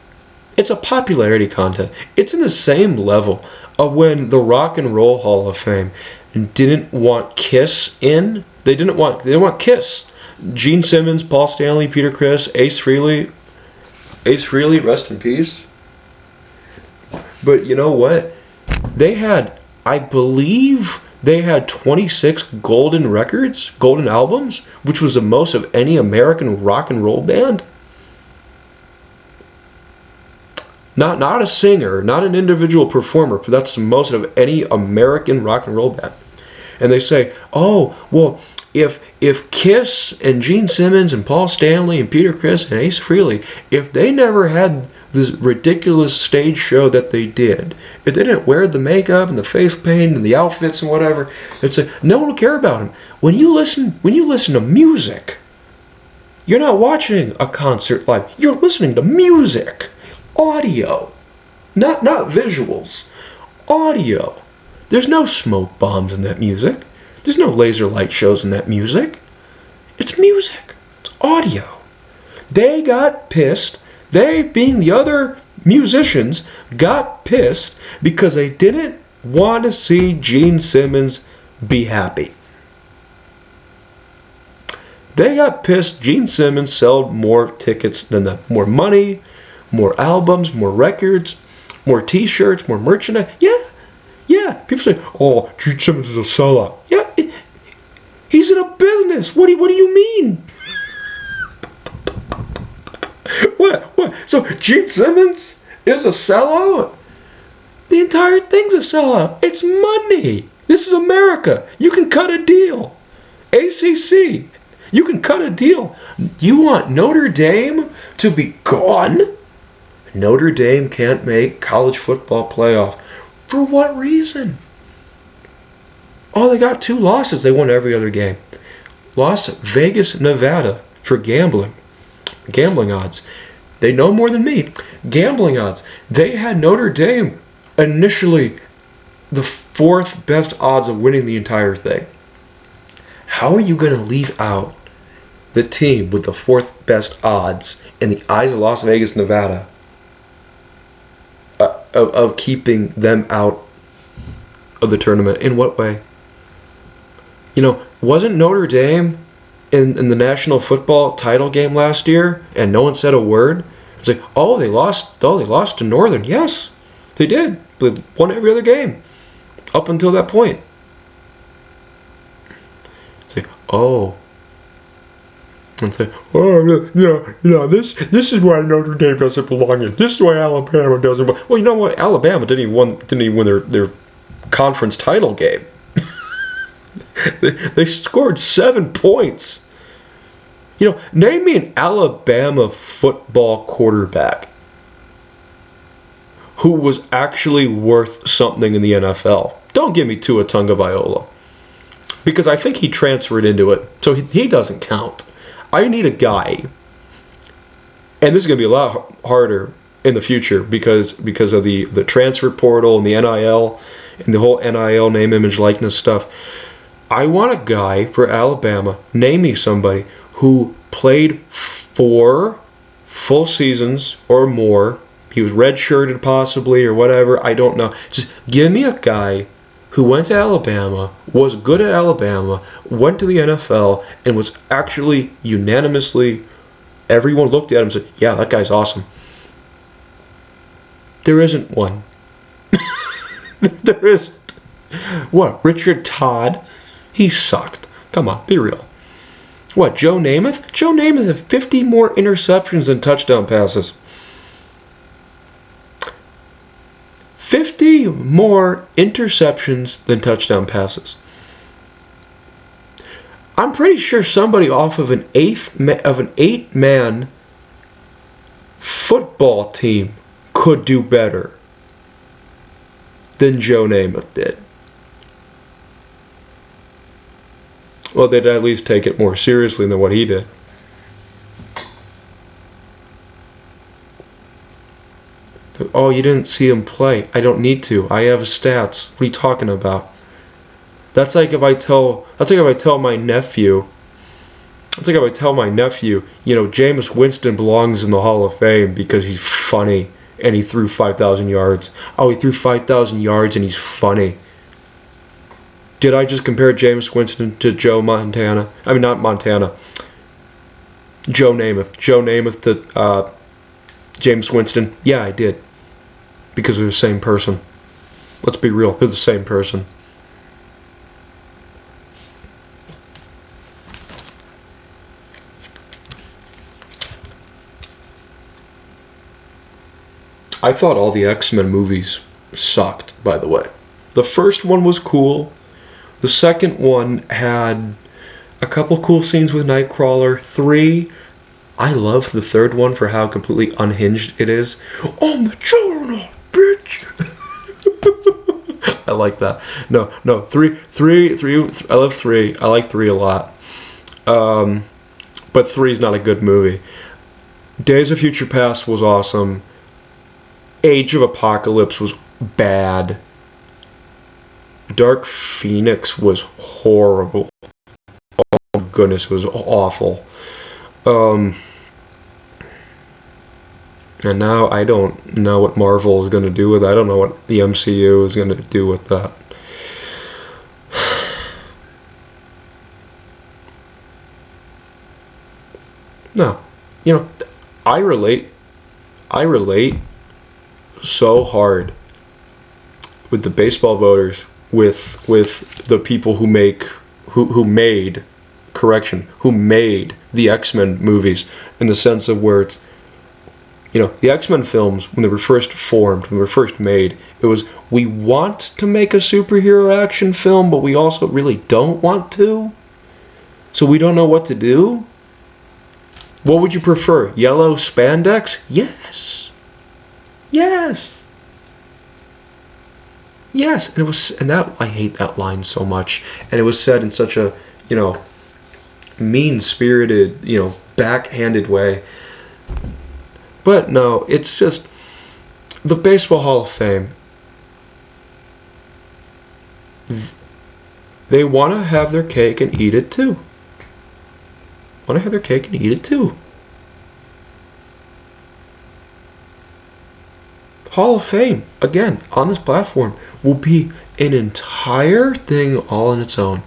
It's a popularity contest. It's in the same level of when the Rock and Roll Hall of Fame didn't want Kiss in. They didn't want Kiss. Gene Simmons, Paul Stanley, Peter Criss, Ace Frehley, rest in peace. But you know what? I believe they had 26 golden albums, which was the most of any American rock and roll band. Not a singer, not an individual performer, but that's the most of any American rock and roll band. And they say, oh, well, if Kiss and Gene Simmons and Paul Stanley and Peter Criss and Ace Frehley, if they never had this ridiculous stage show that they did, if they didn't wear the makeup and the face paint and the outfits and whatever, it's no one will care about them. When you listen to music, you're not watching a concert live. You're listening to music, audio, not visuals, audio. There's no smoke bombs in that music. There's no laser light shows in that music. It's music. It's audio. They got pissed. They, being the other musicians, got pissed because they didn't want to see Gene Simmons be happy. They got pissed. Gene Simmons sold more tickets than them. More money, more albums, more records, more t-shirts, more merchandise. Yeah, people say, oh, Gene Simmons is a sellout. Yeah, he's in a business. What do you mean? What? So Gene Simmons is a sellout? The entire thing's a sellout. It's money. This is America. You can cut a deal. ACC, you can cut a deal. You want Notre Dame to be gone? Notre Dame can't make college football playoff. For what reason? Oh, they got 2 losses. They won every other game. Lost Vegas, Nevada for gambling. Gambling odds. They know more than me. Gambling odds. They had Notre Dame initially the 4th best odds of winning the entire thing. How are you going to leave out the team with the 4th best odds in the eyes of Las Vegas, Nevada? Of keeping them out of the tournament. In what way? Wasn't Notre Dame in the national football title game last year and no one said a word? It's like, they lost to Northern. Yes, they did. They won every other game up until that point. It's like, and say, this is why Notre Dame doesn't belong in. This is why Alabama doesn't belong. Well, you know what? Alabama didn't even win their conference title game. They scored 7 points. Name me an Alabama football quarterback who was actually worth something in the NFL. Don't give me Tua Tagovailoa, because I think he transferred into it, so he doesn't count. I need a guy, and this is going to be a lot harder in the future because of the transfer portal and the NIL and the whole NIL name, image, likeness stuff. I want a guy for Alabama. Name me somebody who played 4 full seasons or more. He was redshirted possibly or whatever. I don't know. Just give me a guy who went to Alabama, was good at Alabama, went to the NFL, and was actually unanimously, everyone looked at him and said, yeah, that guy's awesome. There isn't one. There isn't. What, Richard Todd? He sucked. Come on, be real. What, Joe Namath? Joe Namath had 50 more interceptions than touchdown passes. 50 more interceptions than touchdown passes. I'm pretty sure somebody off of an 8-man football team could do better than Joe Namath did. Well, they'd at least take it more seriously than what he did. Oh, you didn't see him play. I don't need to. I have stats. What are you talking about? That's like if I tell my nephew, Jameis Winston belongs in the Hall of Fame because he's funny and he threw 5,000 yards. Oh, he threw 5,000 yards and he's funny. Did I just compare Jameis Winston to Joe Montana? I mean, not Montana. Joe Namath. Joe Namath to Jameis Winston? Yeah, I did. Because they're the same person. Let's be real. They're the same person. I thought all the X-Men movies sucked, by the way. The first one was cool. The second one had a couple cool scenes with Nightcrawler. 3, I love the third one for how completely unhinged it is. On the journal, bitch! I like that. No, 3, I love 3. I like 3 a lot. But 3 is not a good movie. Days of Future Past was awesome. Age of Apocalypse was bad. Dark Phoenix was horrible. Oh my goodness, it was awful. And now I don't know what Marvel is going to do with it. I don't know what the MCU is going to do with that. No. I relate so hard with the baseball voters, with the people who made the X-Men movies, in the sense of where it's, the X-Men films, when they were first formed, when they were first made, it was, we want to make a superhero action film, but we also really don't want to, so we don't know what to do. What would you prefer? Yellow spandex? Yes. And I hate that line so much. And it was said in such a, mean-spirited, backhanded way. But no, it's just the Baseball Hall of Fame. They want to have their cake and eat it too. Hall of Fame, again, on this platform, will be an entire thing all on its own.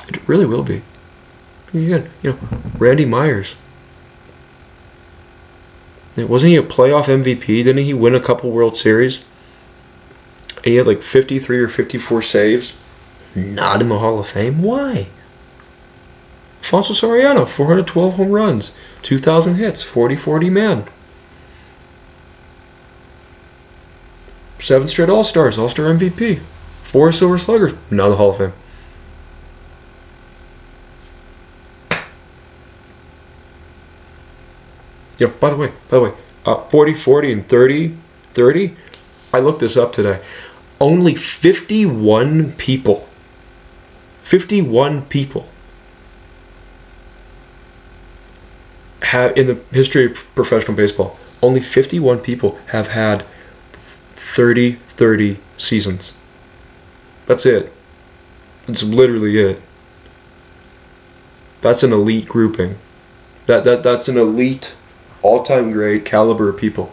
It really will be. Again, Randy Myers. Wasn't he a playoff MVP? Didn't he win a couple World Series? And he had like 53 or 54 saves. Not in the Hall of Fame? Why? Alfonso Soriano, 412 home runs, 2,000 hits, 40-40 man. 7 straight All-Stars, All-Star MVP. 4 Silver Sluggers, not in the Hall of Fame. By the way, 40-40 and 30-30, I looked this up today. Only 51 people have, in the history of professional baseball, only 51 people have had 30-30 seasons. That's it. That's literally it. That's an elite grouping. That's an elite, all-time great caliber of people.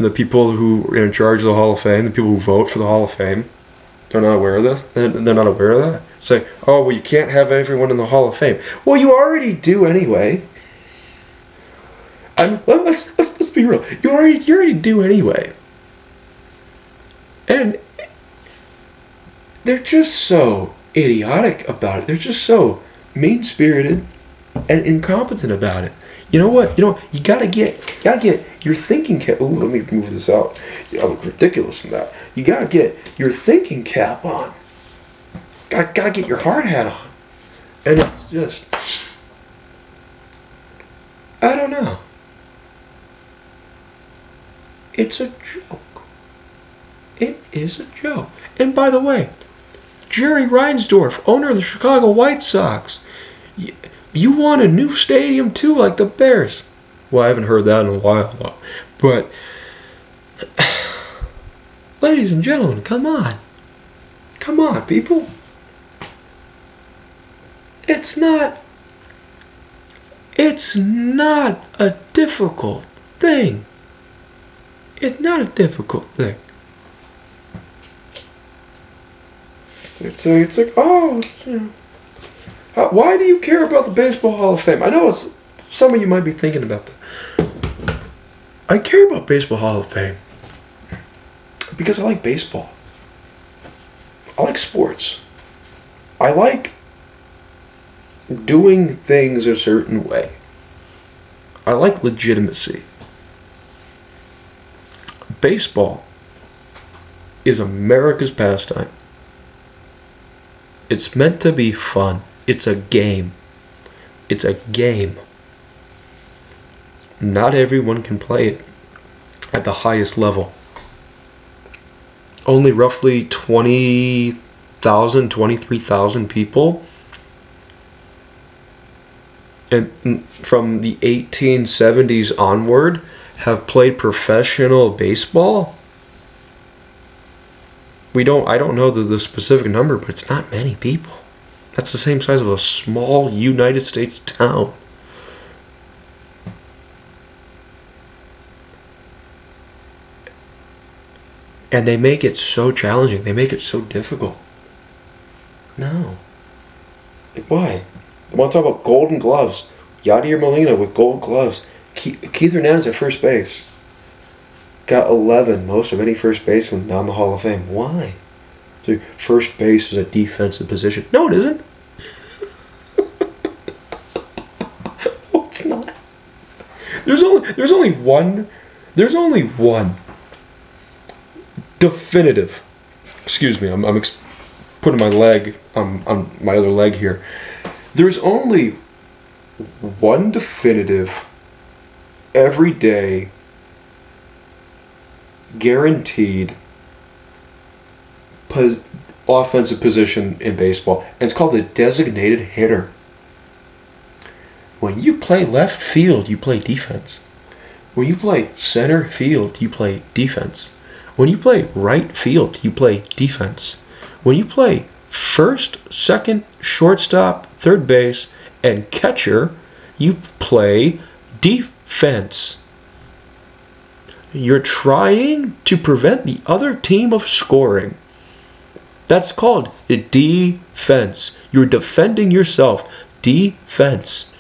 And the people who are in charge of the Hall of Fame, the people who vote for the Hall of Fame, they're not aware of this. They're not aware of that. Say, oh, well, you can't have everyone in the Hall of Fame. Well, you already do anyway. Let's be real. You already do anyway. And they're just so idiotic about it. They're just so mean-spirited and incompetent about it. You know what? You gotta get your thinking cap. Ooh, let me move this out. I look ridiculous in that. You gotta get your thinking cap on. Gotta get your hard hat on. And it's just, I don't know. It's a joke. It is a joke. And by the way, Jerry Reinsdorf, owner of the Chicago White Sox, you want a new stadium too, like the Bears. Well, I haven't heard that in a while, but ladies and gentlemen, come on, people. It's not a difficult thing. It's not a difficult thing. It's like, oh, you know. Why do you care about the Baseball Hall of Fame? I know some of you might be thinking about that. I care about Baseball Hall of Fame because I like baseball. I like sports. I like doing things a certain way. I like legitimacy. Baseball is America's pastime. It's meant to be fun. It's a game. It's a game. Not everyone can play it at the highest level. Only roughly 20,000, 23,000 people. And from the 1870s onward have played professional baseball. I don't know the specific number, but it's not many people. That's the same size of a small United States town. And they make it so challenging. They make it so difficult. No. Like, why? I want to talk about Golden Gloves. Yadier Molina with gold gloves. Keith Hernandez at first base. Got 11, most of any first baseman down the Hall of Fame. Why? So first base is a defensive position. No, it isn't. No, it's not. There's only one definitive. Excuse me, I'm putting my leg on my other leg here. There's only one definitive, everyday, guaranteed offensive position in baseball, and it's called the designated hitter. When you play left field, you play defense. When you play center field, you play defense. When you play right field, you play defense. When you play first, second, shortstop, third base, and catcher, you play defense. You're trying to prevent the other team of scoring. That's called defense. You're defending yourself. Defense.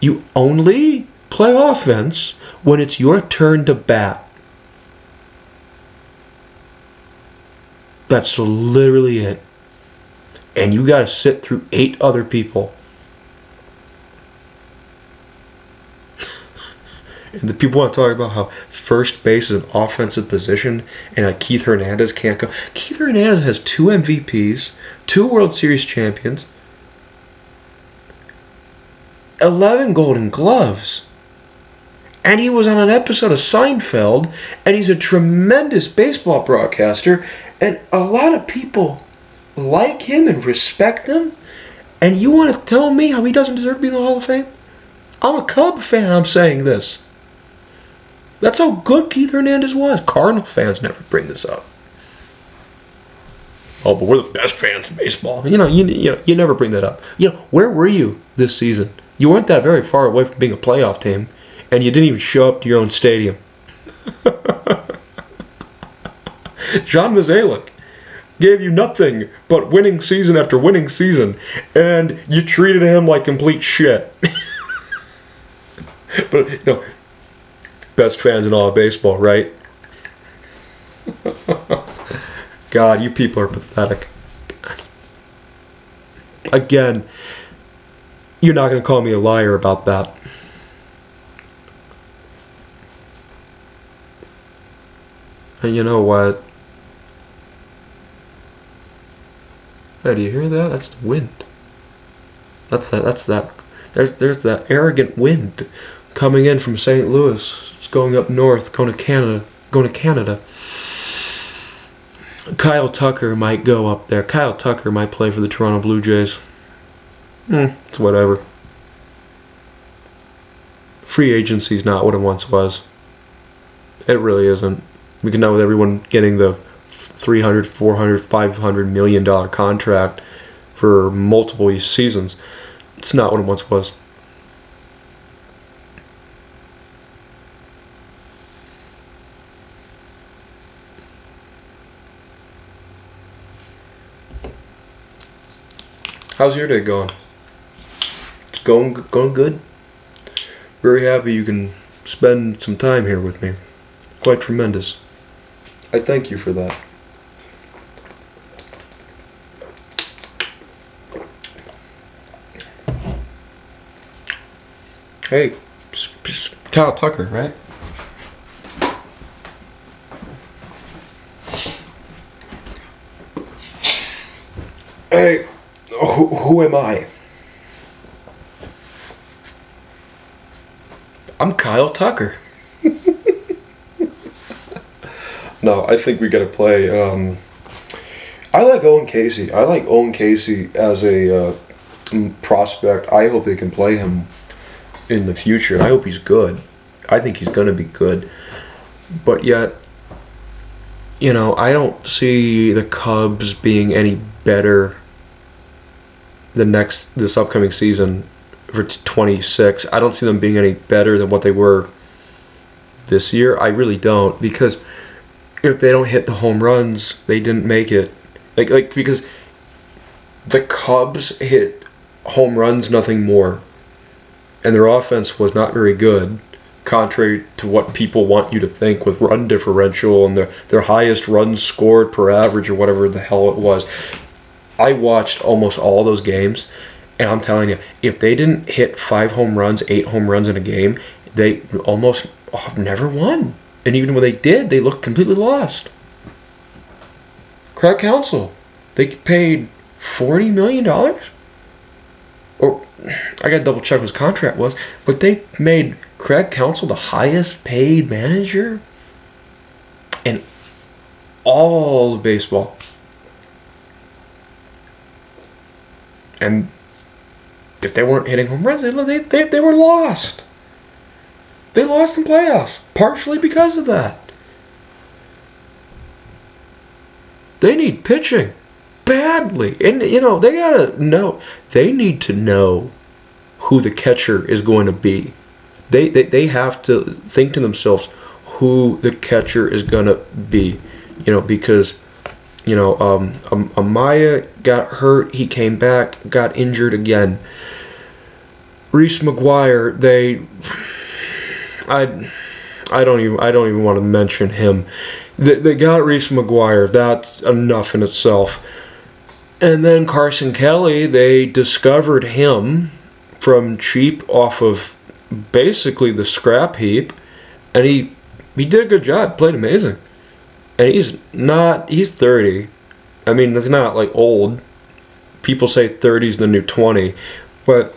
You only play offense when it's your turn to bat. That's literally it. And you got to sit through 8 other people. And the people want to talk about how first base is an offensive position and Keith Hernandez can't go. Keith Hernandez has 2 MVPs, 2 World Series champions, 11 Golden Gloves. And he was on an episode of Seinfeld, and he's a tremendous baseball broadcaster, and a lot of people like him and respect him, and you want to tell me how he doesn't deserve to be in the Hall of Fame? I'm a Cub fan, I'm saying this. That's how good Keith Hernandez was. Cardinal fans never bring this up. Oh, but we're the best fans in baseball. You never bring that up. Where were you this season? You weren't that very far away from being a playoff team, and you didn't even show up to your own stadium. John Mozeliak gave you nothing but winning season after winning season, and you treated him like complete shit. But, you know, best fans in all of baseball, right? God, you people are pathetic. Again, you're not going to call me a liar about that. And you know what? Hey, do you hear that? That's the wind. That's that. There's that arrogant wind coming in from St. Louis. It's going up north, going to Canada. Kyle Tucker might go up there. Kyle Tucker might play for the Toronto Blue Jays. It's whatever. Free agency's not what it once was. It really isn't. We can know with everyone getting the $300, $400, $500 million contract for multiple seasons. It's not what it once was. How's your day going? It's going good. Very happy you can spend some time here with me. Quite tremendous. I thank you for that. Hey, Kyle Tucker, right? Hey, who am I? I'm Kyle Tucker. No, I think we gotta play. I like Owen Casey. I like Owen Casey as a prospect. I hope they can play him in the future. I hope he's good. I think he's gonna be good. But yet, you know, I don't see the Cubs being any better this upcoming season for 26. I don't see them being any better than what they were this year. I really don't, because if they don't hit the home runs, they didn't make it. Like because the Cubs hit home runs, nothing more, and their offense was not very good, contrary to what people want you to think with run differential and their highest runs scored per average or whatever the hell it was. I watched almost all those games, and I'm telling you, if they didn't hit 5 home runs, 8 home runs in a game, they almost never won. And even when they did, they looked completely lost. Craig Counsell, they paid $40 million? Or, I gotta double check what his contract was, but they made Craig Counsell the highest paid manager in all of baseball. And if they weren't hitting home runs, they were lost. They lost in playoffs, partially because of that. They need pitching badly. And, you know, they gotta know. They need to know who the catcher is going to be. They have to think to themselves who the catcher is going to be. You know, because, you know, Amaya got hurt. He came back, got injured again. Reese McGuire, I don't even want to mention him. They got Reese McGuire. That's enough in itself. And then Carson Kelly, they discovered him from cheap off of basically the scrap heap, and he did a good job, played amazing. And he's 30. I mean, that's not like old. People say 30 is the new 20, but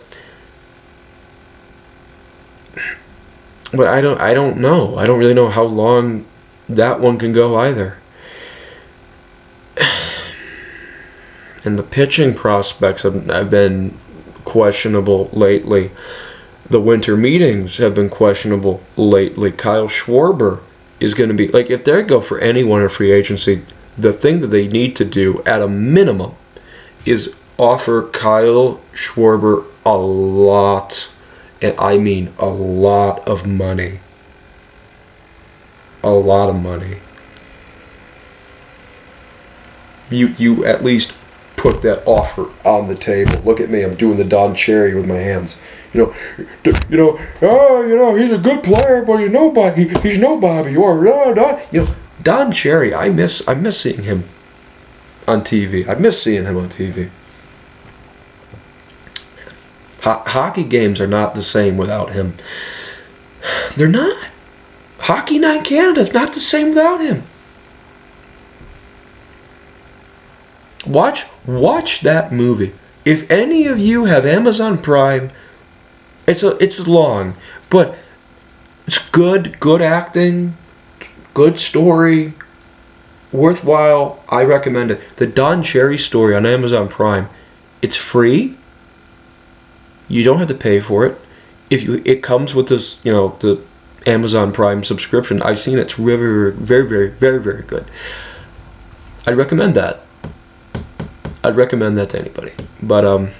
I don't know. I don't really know how long that one can go either. And the pitching prospects have been questionable lately. The winter meetings have been questionable lately. Kyle Schwarber is going to be, like, if they go for anyone in free agency, the thing that they need to do at a minimum is offer Kyle Schwarber a lot, and I mean a lot of money. A lot of money. you at least put that offer on the table. Look at me, I'm doing the Don Cherry with my hands. He's a good player, but he's nobody. Or Don Cherry. I miss seeing him on TV. I miss seeing him on TV. Hockey games are not the same without him. They're not. Hockey Night Canada is not the same without him. Watch that movie. If any of you have Amazon Prime, it's long, but it's good acting, good story, worthwhile. I recommend it. The Don Cherry story on Amazon Prime. It's free. You don't have to pay for it. It comes with this, the Amazon Prime subscription. I've seen it. It's very, very, very, very, very good. I'd recommend that. I'd recommend that to anybody. But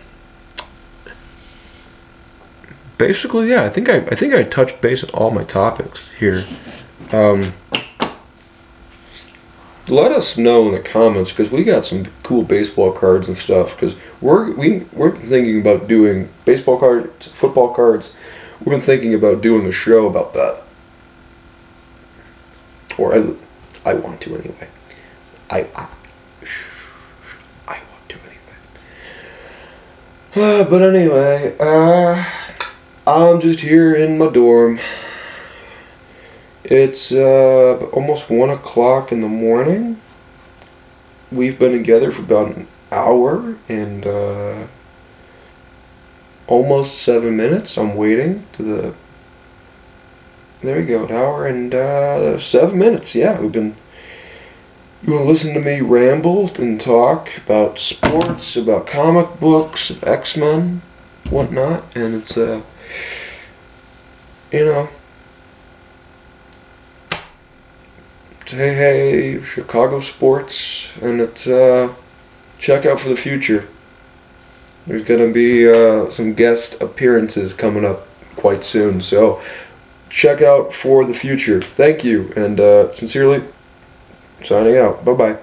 basically, yeah, I think I touched base on all my topics here. Let us know in the comments, because we got some cool baseball cards and stuff. Because we're thinking about doing baseball cards, football cards. We've been thinking about doing a show about that. Or I want to anyway. I want to anyway. But anyway, I'm just here in my dorm. It's almost 1 o'clock in the morning. We've been together for about an hour and almost 7 minutes. I'm waiting to the... There we go, an hour and 7 minutes. Yeah, you want to listen to me ramble and talk about sports, about comic books, X-Men, whatnot, and it's hey, Chicago sports, and it's check out for the future. There's gonna be some guest appearances coming up quite soon, so check out for the future. Thank you, and sincerely signing out. Bye bye.